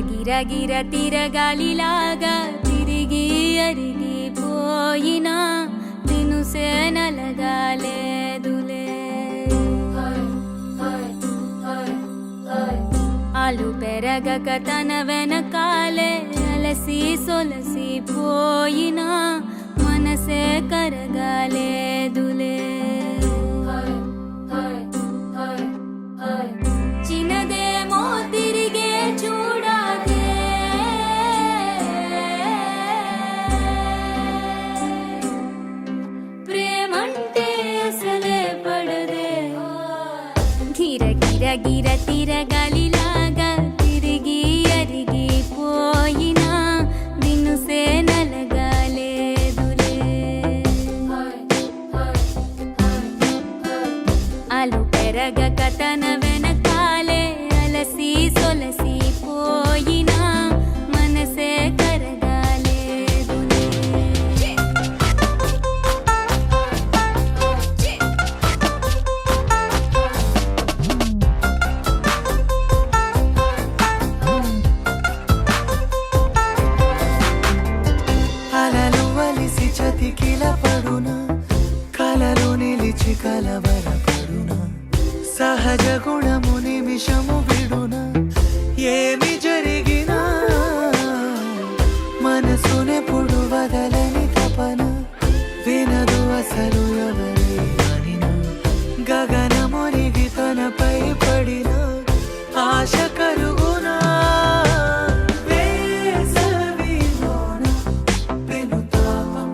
గిరగిర తిరగాలిలాగా తిరిగి అరిగిపోయినా దినుసే నలగాలేదులే. ఆలు పెరగక తన వెనకాలే అలసి సొలసిపోయినా మనసే కరగాలేదులే. చిన్నదేమో తిరిగే చూడాలే, ప్రేమంటే అసలే పడదే. గిర గిర గిర తిరగాలిలాగా తిరిగి అరిగిపోయినా దినుసే నలగాలేదులే. ఆలు పెరగక తన వెనకాలే అలసి సొలసి పోయినా మనసే కరగాలేదులే. అలలు వలిసి చతికిల పడున కలలు నిలిచి కలవరపడున సహజ గుణము నిమిషము విడున ఏమి జరిగినా మనసునెప్పుడు వదలని తపన వినదు అసలు ఎవరి అనినా గగనమునిగి తనపై పడిన ఆశ కలుగునా వేసవిలోన పెనుతాపం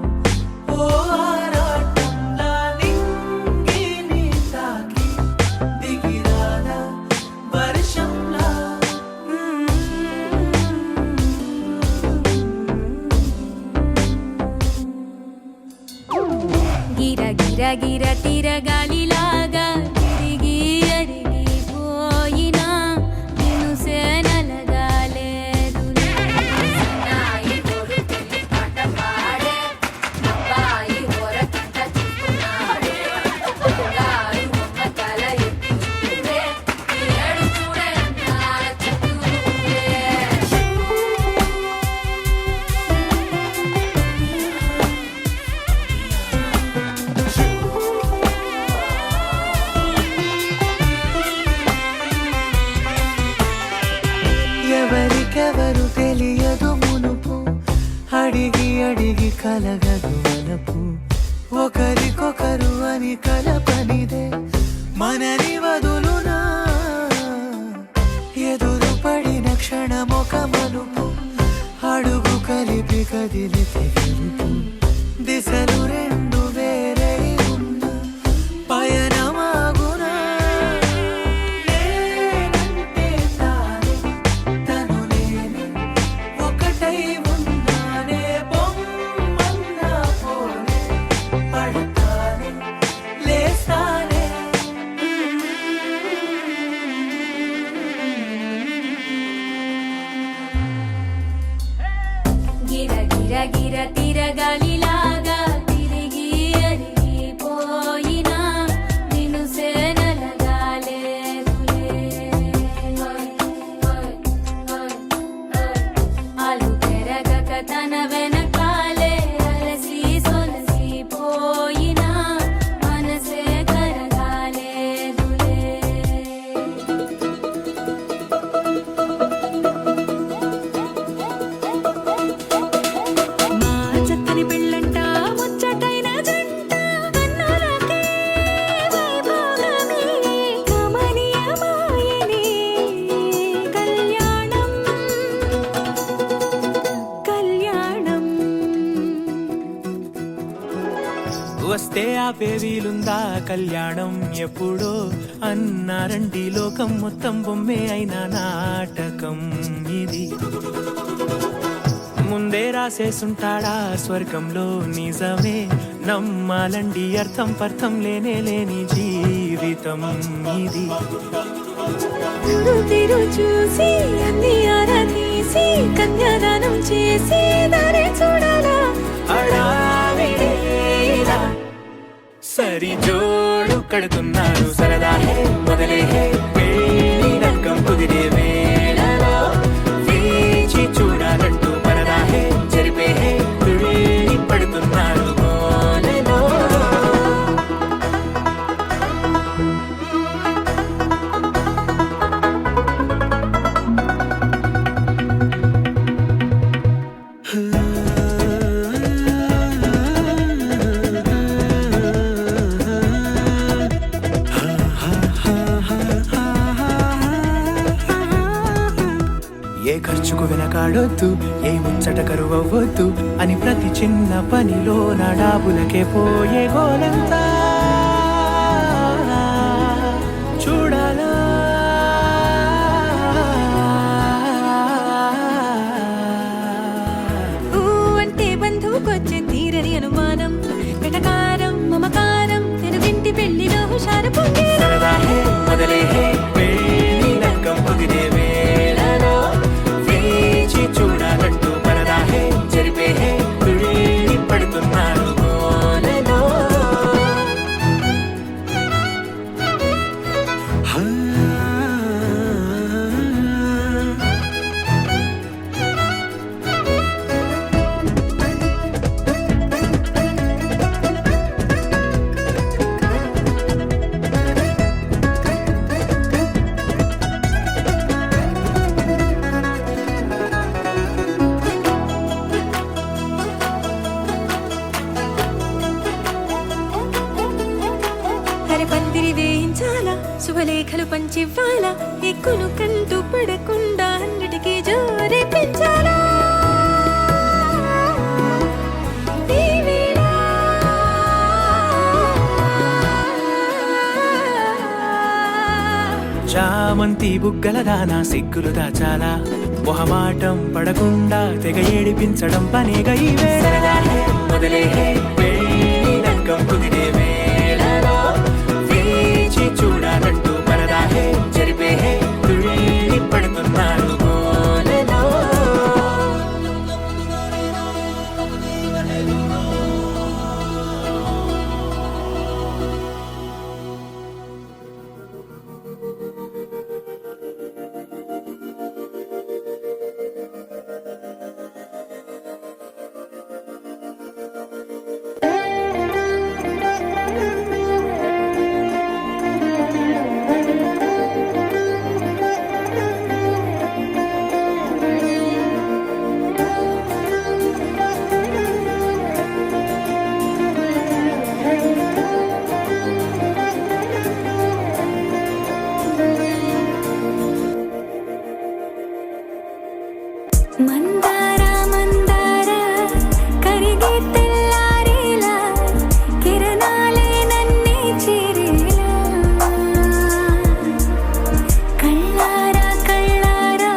ఓ ఆరాటంలా నింగిని తాకి దిగిరాదా వర్షంలా. గిర గిర గిర తిరగాలిలాగా తిరిగి అరిగిపోయినా నినుసే నలగాలేదులే. ఎవరికెవరు తెలియదు మునుపు అడిగి అడిగి కలగదు వలపు ఒకరికొకరు అని కలపనిదే మనని వదులునా ఎదురు పడిన క్షణమొక మలుపు అడుగు కలిపి కదిలితే గెలుపు దిశలు రెండు వేరై ఉన్న పయనమాగునా. నేనంటే తానే తను నేనే ఒకటై ఉన్నానే బొమ్మన్నా పోనే పడతానే లేస్తానే. గిర గిర గిర తిరగాలిలాగా తిరిగి అరిగిపోయినా నినుసే నలగాలేదులే. అలు పెరగక తన వెనకాలే అలసి సొలసి పోయినా మనసే కరగాలేదులే. మా చక్కని పెళ్ళంట ముచ్చటైన జంట కన్నులకే వైభోగమే కమనీయమాయనే కళ్యాణం కళ్యాణం. వస్తే ఆపే వీలుందా కళ్యాణం ఎప్పుడో అన్నారండి లోకం మొత్తం బొమ్మే అయిన నాటకం ఇది ముందే రాసేసుంటాడా స్వర్గంలో నిజమే నమ్మాలండి అర్థం పర్థం లేనే లేని జీవితం ఇది. తిరు తిరు చూసి అన్ని ఆరా తీసి కన్యాదానం చేసి దారి చూడాలా. హడావిడిలా సరి జోడు కడుతున్నారు సరదా హే మొదలే హే పెళ్లి రకం కుదిరే వేళలో వేచి చూడాలంటూ పరదా హే జరిపే హే తుళ్ళి పడుతున్నారు గోలలో. ఏ ఖర్చుకు వెనకాడొద్దు ఏ ముచ్చట కరువవ్వొద్దు అని ప్రతి చిన్న పనిలో నా డాబులకే పోయే గోలంతా చూడాలా. ఊ అంటే బంధువుకొచ్చే తీరని అనుమానం వెటకారం మమకారం తెలుగింటి పెళ్లిలో హుషారు పొంగే సరదా హే శుభలేఖలు పంచివ్వాలా ఎక్కును కంటూ పడకుండా అన్నిటికీ జోరే పెంచాలా ఈ వేళ చామంతి బుగ్గల దానా సిగ్గులు దాచాలా మొహమాటం పడకుండా తెగ ఏడిపించడం పనేగా ఈ వేళ మొదలే పెళ్లి రంగం కుదిరే వేళలో వేచి చూడాలంటూ పరదాహే జరిపే తుళ్ళి పడుతున్నాడు గోలలో. మందార మందార కరిగే తెల్లారేలా కిరణాలే నన్నే చేరేలా కళ్ళారా కళ్ళారా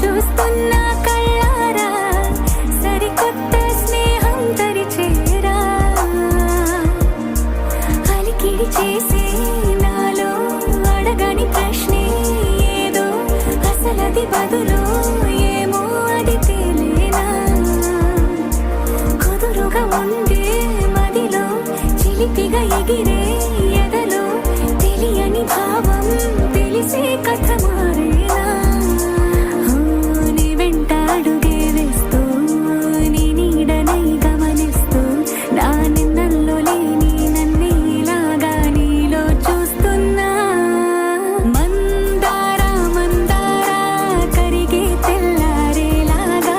చూస్తున్నా కళ్ళారా సరికొత్త స్నేహం తరిచేరా అలికిడి చేసే నాలో అడగని ప్రశ్నే ఏదో అసలది బదులు ఏమో అది తేలేనా కుదురుగా ఉండే మదిలో చిలిపిగా ఎగిరే ఎదలో తెలియని భావం తెలిసే కథ మారేనా నీ వెంట అడుగే వేస్తూ నీ నీడనై గమనిస్తూ నా నిన్నల్లో లేని నన్నే ఇలాగా నీలో చూస్తున్నా మందార మందార కరిగే తెల్లారేలాగా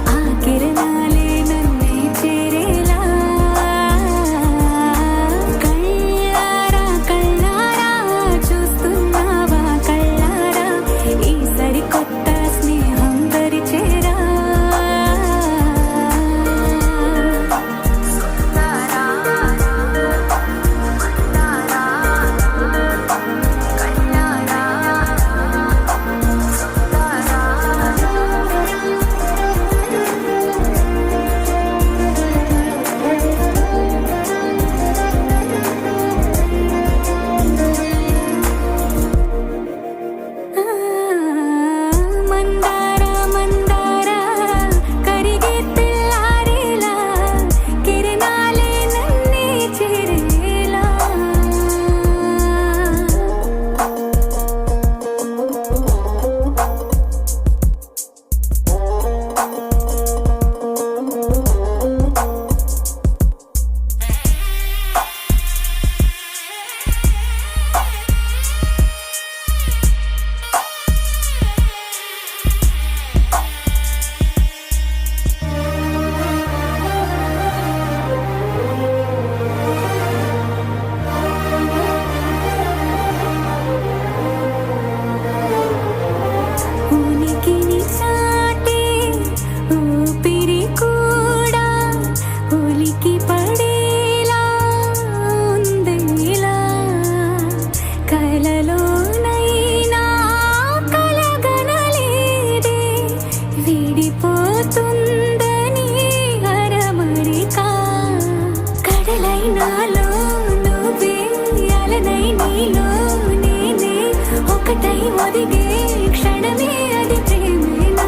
ఆ కిరణాలే నన్నే చేరేలా కళ్ళారా కళ్ళారా చూస్తున్నావా కళ్ళారా ఈ సరికొత్త స్నేహం పరిచేరా మందార మందార కరిగే తెల్లారేలా కిరణాలే నన్నే చేరేలా ఉనికిని చాటే ఊపిరి కూడా ఉలికి పడేలా ఉందేలా కలలోనైనా కలగనలేదే విడిపోతుందని అరమరిక కడలైనాలో నువ్వే అలనై నీలో నేనే ఒకటై ఒదిగే క్షణమే అది ప్రేమేనా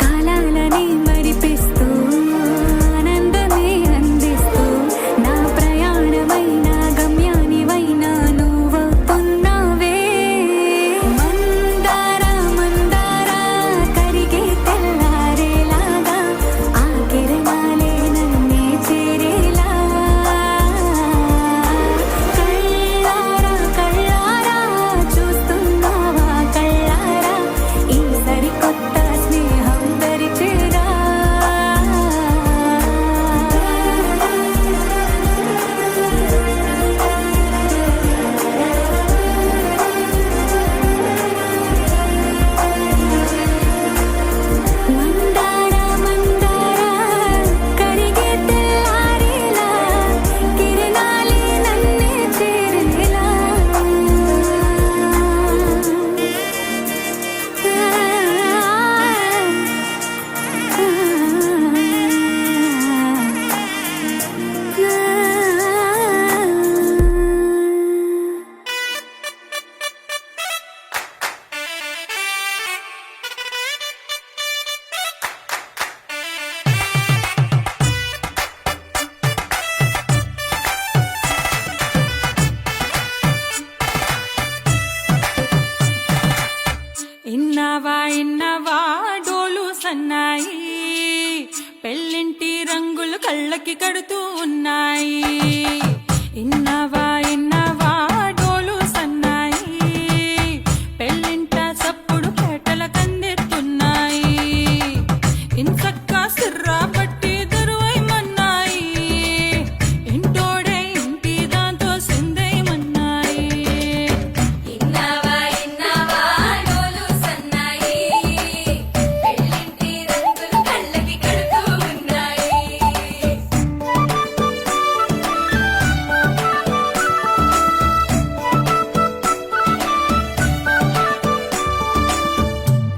కాలాలని మరిపిస్తూ ఆనందమే అందిస్తూ నా ప్రయాణమైన గమ్యానివైనా నువ్వు కళ్ళకి కడుతూ ఉన్నాయి. ఇన్నవా ఇన్నవా డోలు సన్నాయి, పెళ్ళింట సప్పుడు పేటల కందెత్తున్నాయి. ఇంచక్క సిర్రా పట్టి దరువైమన్నాయి, ఇంటోడే ఇంటి దాంతో సిందేయమన్నాయి. ఇన్నవా ఇన్నవా డోలు సన్నాయి, పెళ్ళింటి రంగులు కళ్ళకి కడుతూ ఉన్నాయి.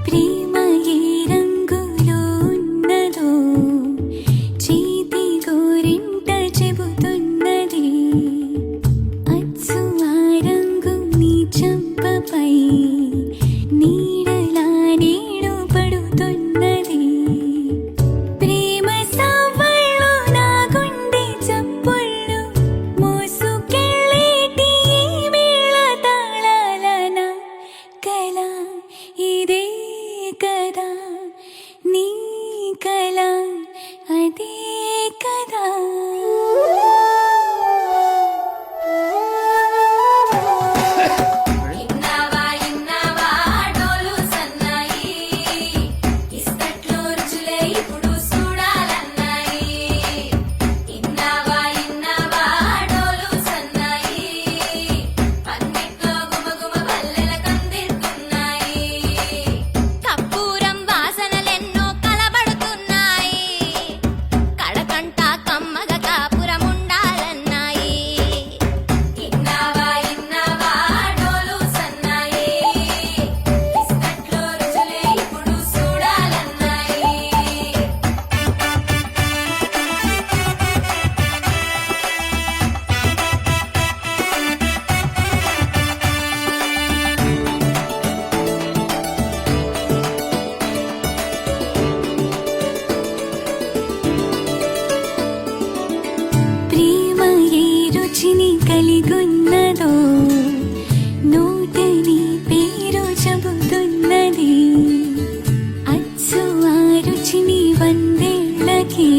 ప్రేమ ఏ రంగులో ఉన్నదో చేతి గోరింట చెబుతున్నది. అచ్చు ఆ రంగు నీ చెంపపై నీడలా నీడు పడుతున్నది. ప్రేమ సవ్వళ్ళు నా గుండె చప్పుళ్ళు మోసుకెళ్ళేటి ఈ మేళ తాళాలన కల ఇదే కదా నీ కల అదే కదా. ఇన్నవా ఇన్నవా డోలు సన్నాయి, ఇస్తట్లో రుచులే ఇప్పుడు చూడాలన్నాయి. ఇన్నవా ఇన్నవా డోలు సన్నాయి, పన్నెట్లో గుమగుమ పల్లెల కందిస్తున్నాయి. కర్పూరం వాసనలెన్నో కలబడుతున్నాయి, కడకంట కమ్మగ కాపురం ఉండాలన్నాయి. ఇన్నవా ఇన్నవా డోలు సన్నాయి, ఇస్తట్లో రుచులే ఇప్పుడు చూడాలన్నాయి. ప్రేమ ఏ రుచిని కలిగున్నదో నోటని పేరు చెబుతున్నది. అచ్చు ఆ రుచిని వందేళ్ళకి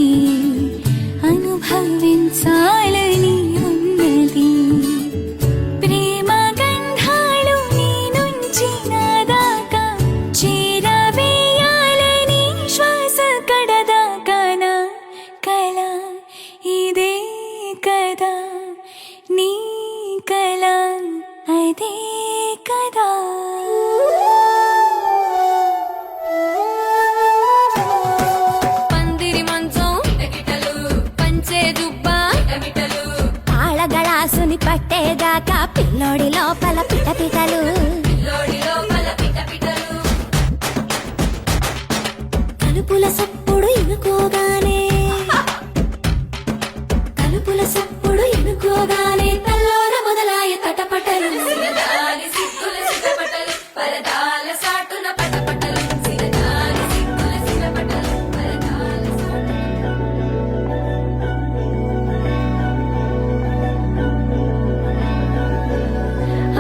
అనుభవించాలని ఉన్నది. ప్రేమ గంధాలు నీ నుంచి నా దాకా చేరవేయాలని శ్వాస కడదాకా నా కల ఇదే కదా నీ కల అదే కదా. పందిరి మంచం కిటకిటలు, పంచే జుబ్బా కిటమిటలు, ఆళగళాసుని పట్టేదాకా పిల్లోడి లోపల పిటపిటలు, పిల్లోడి లోపల పిటపిటలు. తలుపుల సప్పుడు ఇనుకోగానే, తలుపుల సప్పుడు ఇనుకోగానే తల్లోన మొదలాయ తటపటలు. సిరదాని సిగ్గుల సిటపటలు, పరదాల సాటున పటపటలు. సిరదాని సిగ్గుల సిటపటలు, పరదాల సాటున.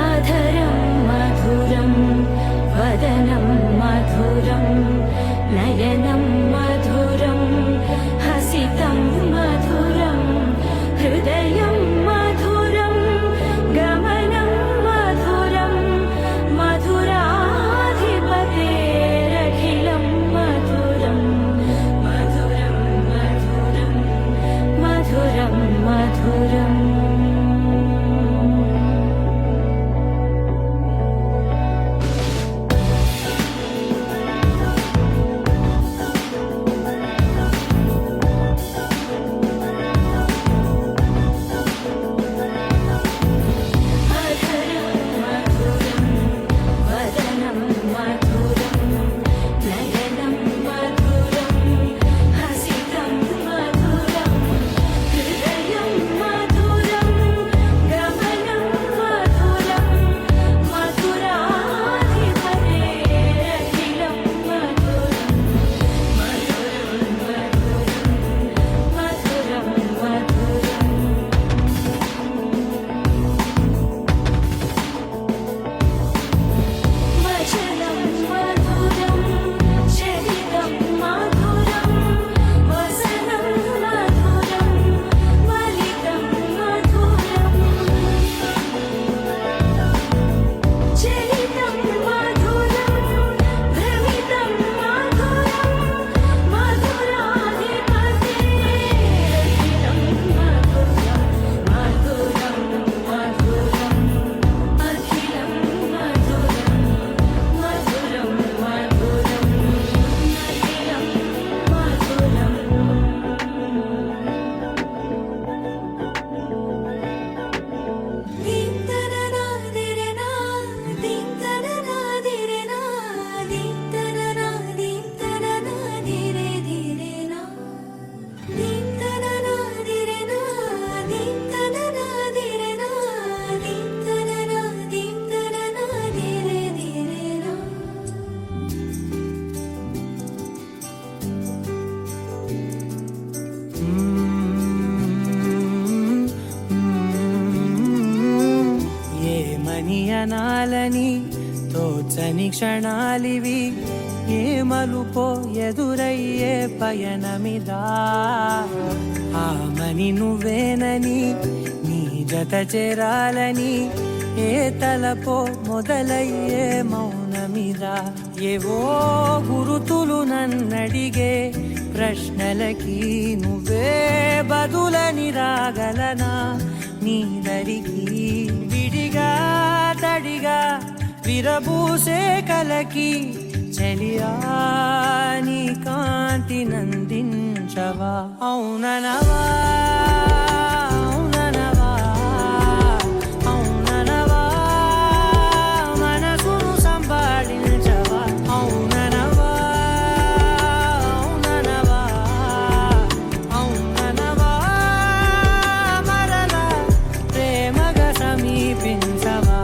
అధరం మధురం వదనం మధురం నయనం మధురం హసితం మధురం హృదయం మధురం గమనం ఏమని అనాలని తోచని క్షణాలివి ఏ మలుపో ఎదురయ్యే పయనమిదా ఆమని నువ్వేనని నీ జత చేరాలని ఏ తలపో మొదలయ్యే మౌనమిదా ఏవో గురుతులు నన్నడిగే ప్రశ్నలకి నువ్వే బదులని రాగలనా నీ దరికి విడిగా తడిగా విరబూసే కలకి చలియా నీ కాంతి నందించవా అవుననవా అవుననవా అవుననవా మనసును సంపాదించవా అవుననవా అవుననవా అవుననవా మరలా ప్రేమగా సమీపించవా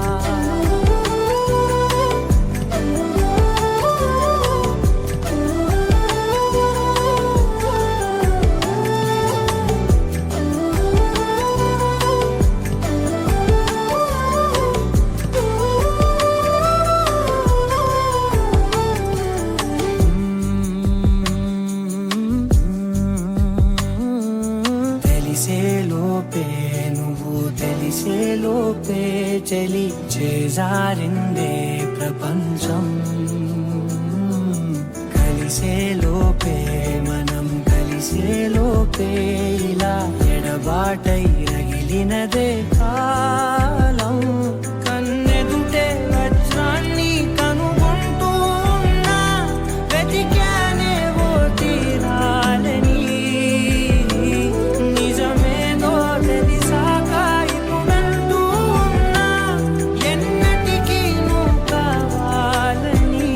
తెలిసేలోపే నువ్వు తెలిసేలోపే చలి చేజారిందే ప్రపంచం కలిసేలోపే మనం కలిసేలోపే ఇలా ఎడబాటై రగిలినదే కాలం కన్నెదుటే వజ్రాన్ని కనుగొంటూ ఉన్నా వెతికానే ఓ తీరాలని నిజమేదో తెలిసాక ఇప్పుడంటూ ఉన్నా ఎన్నటికీ నువ్వు కావాలని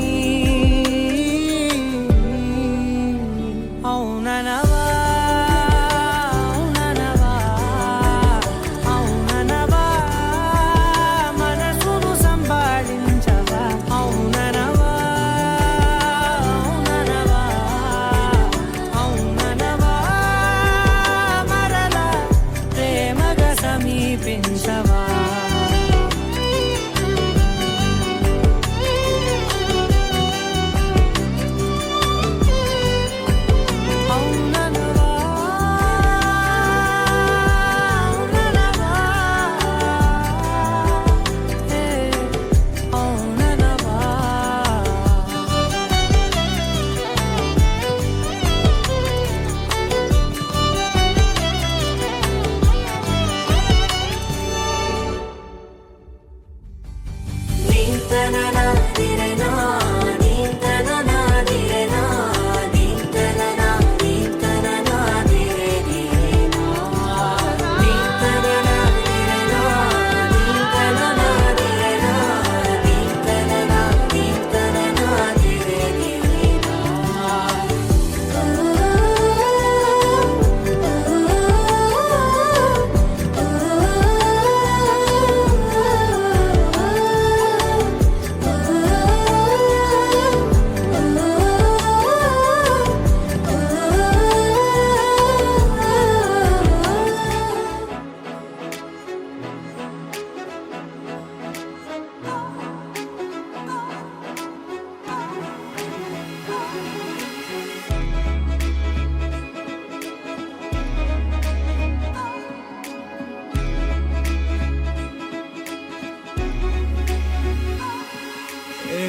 అవుననవా అవుననవా అవుననవా మనసును సంపాదించవా అవుననవా అవుననవా అవుననవా మరలా ప్రేమగా సమీపించవా అవుననవా అవుననవా హే అవుననవా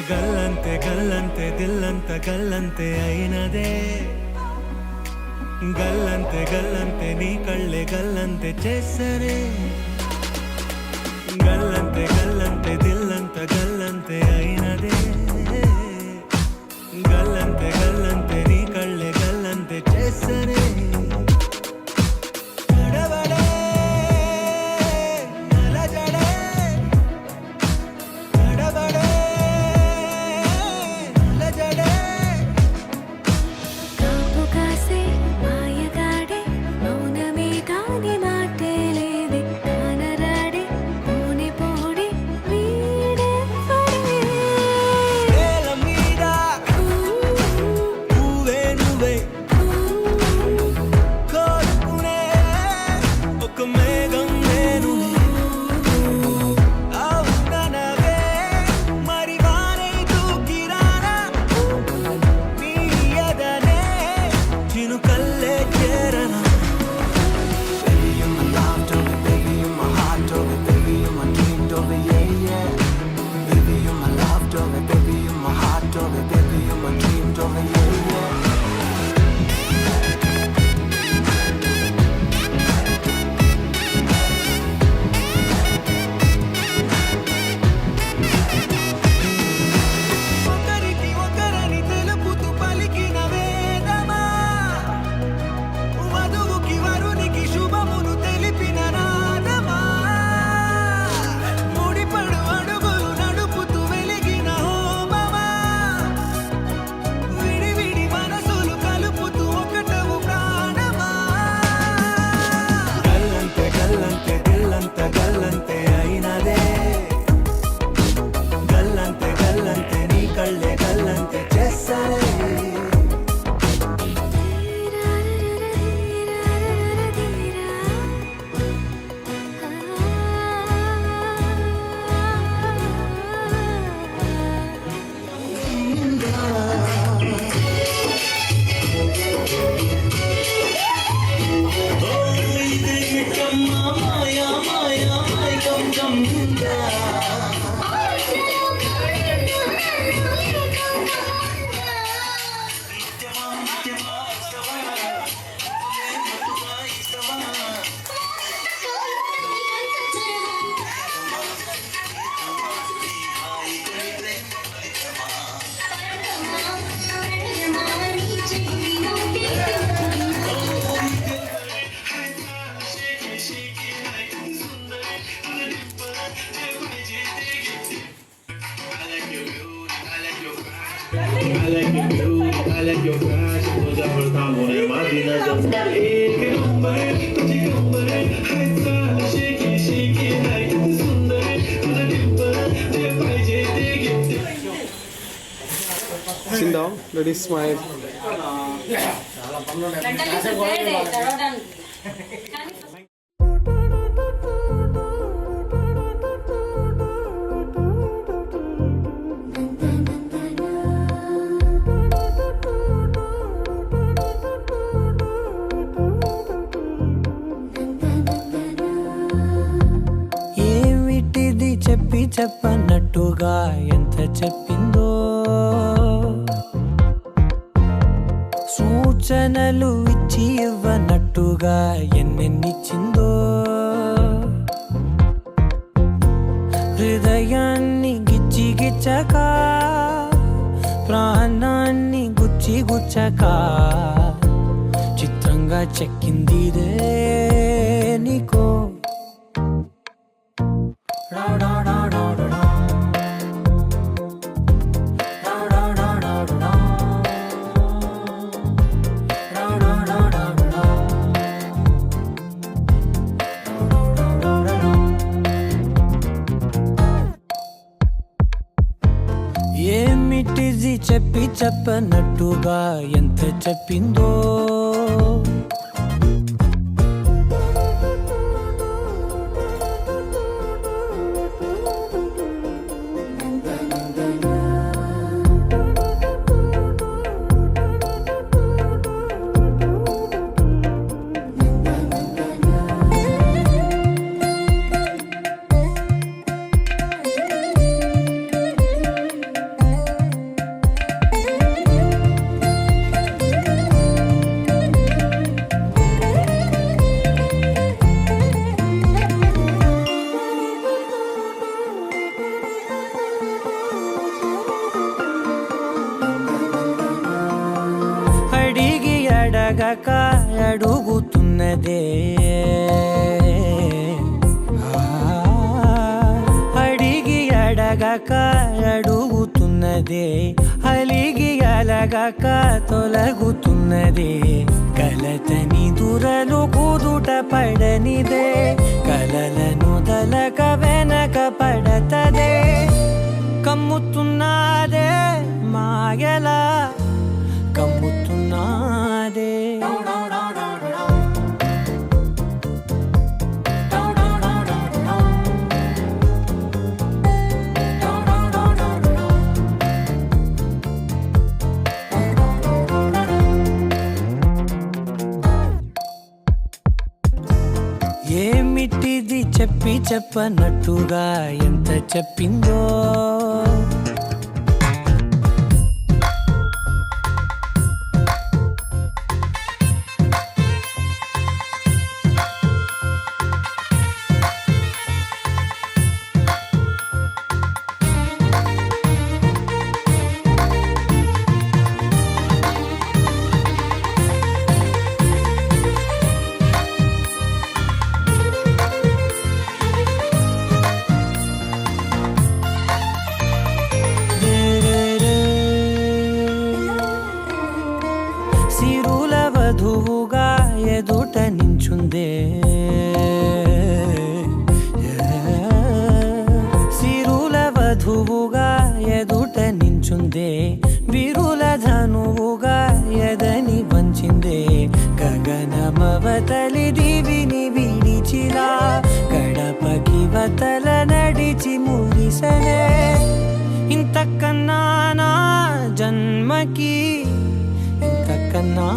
గల్లంతే గల్లంతే దిల్లంత గల్లంతే అయినదే గల్లంతే గల్లంతే నీ కళ్ళే గల్లంతే చేసరే గల్లంతే గల్లంతే దిల్లంత గల్లంతే అయినదే గల్లంతే గల్లంతే నీ కళ్ళే గల్లంతే చేసరే నడవడే నలజడే నడవడే నలజడే కాపు కాసే మాయగాడే మౌనమే కాని మాటే లేదే కానరాడే పోనే పో like your beauty, I like your fashion. तुझ्या पडताळून माझी नजर एक नंबर तुझी कंबर हाय चाल शेकी शेकी हाय किती सुंदर तुझं टिप्पर जे पाहिजे ते घेते. Sit down, ready, smile. ఏమిటిది చెప్పి చెప్పనట్టుగా ఎంత చెప్పిందో సూచనలు ఇచ్చి ఇవ్వనట్టుగా ఎన్నెన్నిచ్చిందో హృదయాన్ని గిచ్చి గిచ్చక ప్రాణాన్ని గుచ్చి గుచ్చక చిత్రంగా చెక్కిందిదే నీకో ఏమిటిది చెప్పి చెప్పనట్టుగా ఎంత చెప్పిందో అడిగి అడగక అడుగుతున్నదే అడిగి అడగక అడుగుతున్నదే అలిగి అలగక తొలగుతున్నదే కలతని దురలు కుదుట పడనిదే కలలను దలక వెనక పడతదే కమ్ముతున్నదే మాయలా కమ్ముతున్నదే ఏమిటిది చెప్పి చెప్పనట్టుగా ఎంత చెప్పిందో సిరుల వధువుగా ఎదుట నించుందే సిరుల వధువుగా ఎదుట నించుందే విరుల ధనువుగా ఎదని వంచిందే గగనమవతలి దివిని విడిచిలా గడపకి వతల నడిచి మురిసనే ఇంతకన్నా నా జన్మకి ఇంతకన్నా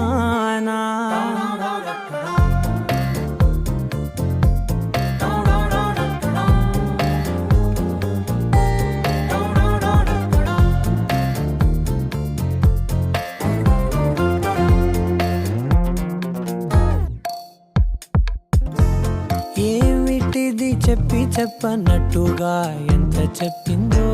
ఏమిటిది చెప్పి చెప్పనట్టుగా ఎంత చెప్పిందో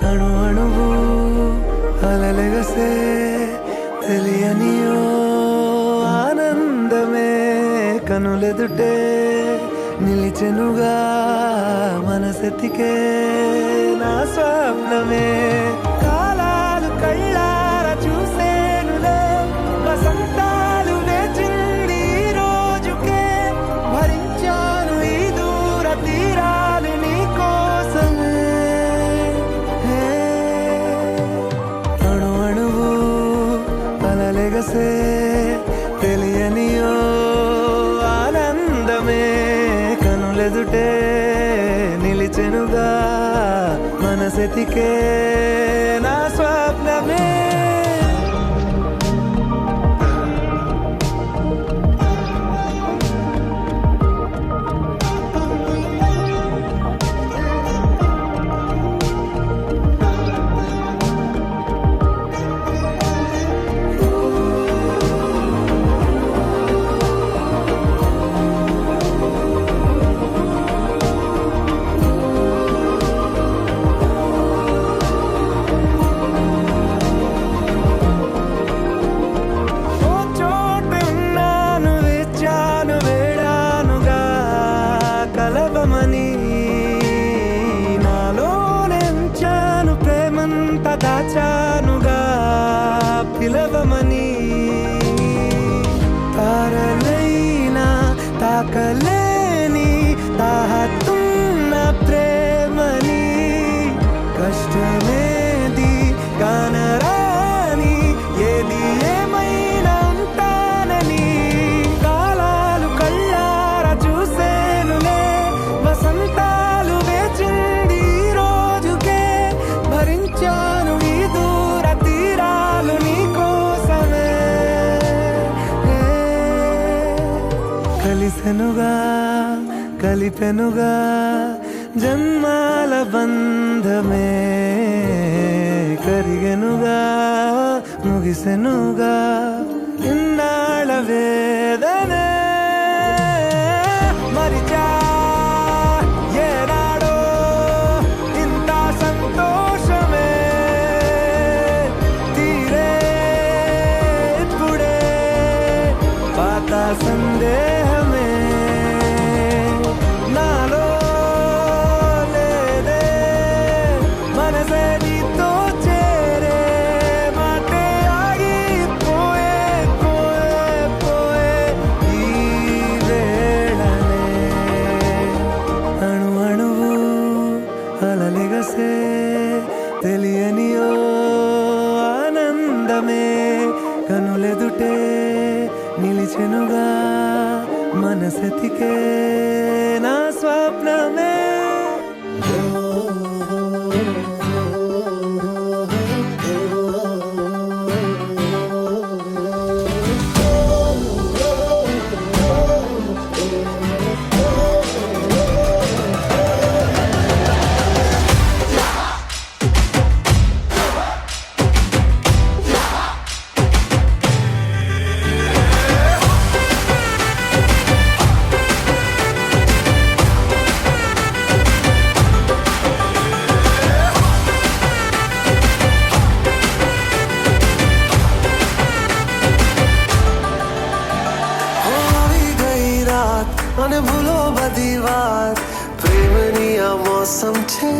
అణు అణువు అలలెగసే తెలియనియో ఆనందమే కనులెదుటే నిలిచెనుగా మనసెతికే నా స్వప్నమే కాలాలు కళ్ళార చూసేనులే వసంతాలు వేచింది ఈ రోజుకే భరించాను ఈ దూర తీరాలు నీ కోసమే అణు అణువు అలలెగసే తెలియనియో ఆనందమే కనులెదుటే నిలిచెనుగా మనసెతికే నా స్వప్నమే కలవమని నాలోనెంచాను ప్రేమంత దాచానుగా పిలవమని తారలైనా తాకలేని తాహతున్న ప్రేమని కష్టమేది కానరాని ఏది ఏమైనా ఉంటానని కాలాలు కళ్ళార చూసేనులే వసంతాలు వేచింది ఈ రోజుకే భరించాను ఈ దూర తీరాలు నీ కోసమే కలిసెనుగా కలిపెనుగా జన్మాల బంధమే కరిగెనుగా ముగిసెనుగా ఇన్నాళ్ళ వేదనే మరిచా ఏనాడో ఇంత సంతోషమే తీరే ఇప్పుడే పాత సందేహమే నాలో లేదే మనసే నీతో చేరే మాటే ఆగిపోయే పోయే పోయే ఈ వేళనే అణు అణువు అలలెగసే తెలియనియో ఆనందమే కనులెదుటే నిలిచెనుగా మనసెతికే నా స్వప్నమే અને ભૂલો બધી વાત પ્રેમની આ મૌસમ છે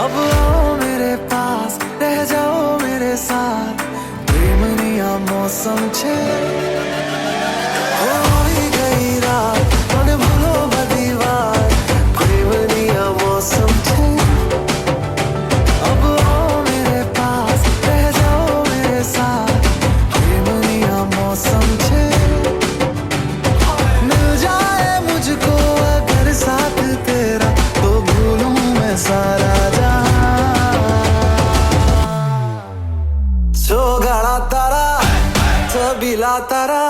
अब आओ मेरे पास रह जाओ मेरे साथ प्रेमनी आ मौसम छे होई गई रात અને ભૂલો બધી વાત પ્રેમની આ मौसम छे अब आओ मेरे पास रह जाओ मेरे साथ प्रेमनी आ मौसम छे मुझको अगर साथ तेरा तो भूलूं मैं सारा जहां सो गाड़ा तारा छबीला तारा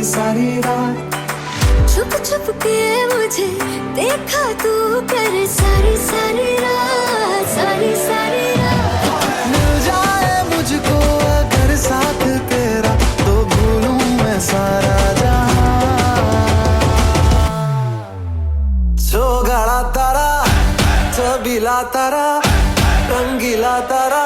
सारी रात छुप छुप के मुझे देखा तू कर सारी सारी रात सारी सारी रात मिल जाए मुझको अगर साथ तेरा तो भूलूं मैं सारा जहां चोगाड़ा तारा चबीला तारा रंगीला तारा